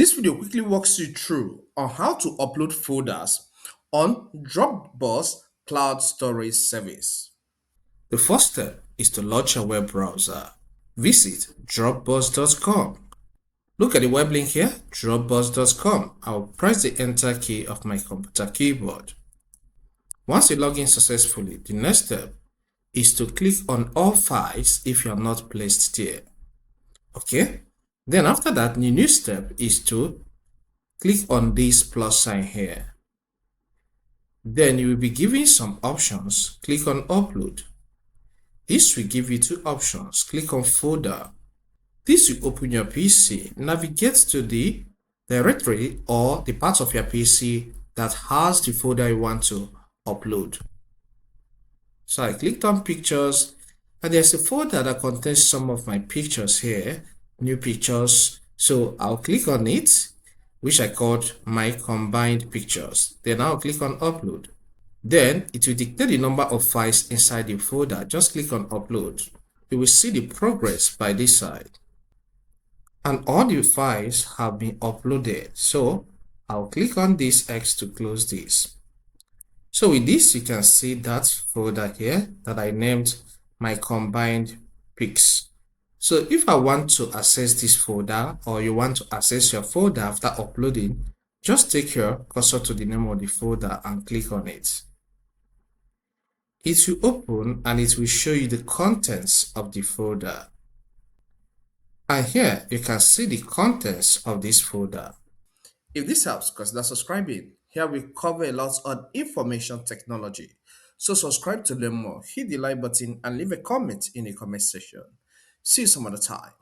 This video quickly walks you through on how to upload folders on Dropbox Cloud Storage Service. The first step is to launch your web browser. Visit dropbox.com. Look at the web link here, dropbox.com. I'll press the enter key of my computer keyboard. Once you log in successfully, the next step is to click on all files if you are not placed there. Okay? Then after that, the new step is to click on this plus sign here. Then you will be given some options. Click on upload. This will give you two options. Click on folder. This will open your PC. Navigate to the directory or the part of your PC that has the folder you want to upload. So I clicked on pictures and there's a folder that contains some of my pictures here, new pictures. So I'll click on it, which I called my combined pictures. Then I'll click on upload. Then it will dictate the number of files inside the folder. Just click on upload. You will see the progress by this side. And all the files have been uploaded. So I'll click on this X to close this. So with this, you can see that folder here that I named my combined pics. So if I want to access this folder or you want to access your folder after uploading, just take your cursor to the name of the folder and click on it. It will open and it will show you the contents of the folder. And here you can see the contents of this folder. If this helps, consider subscribing. Here we cover a lot on information technology. So subscribe to learn more, hit the like button and leave a comment in the comment section. See you some other time.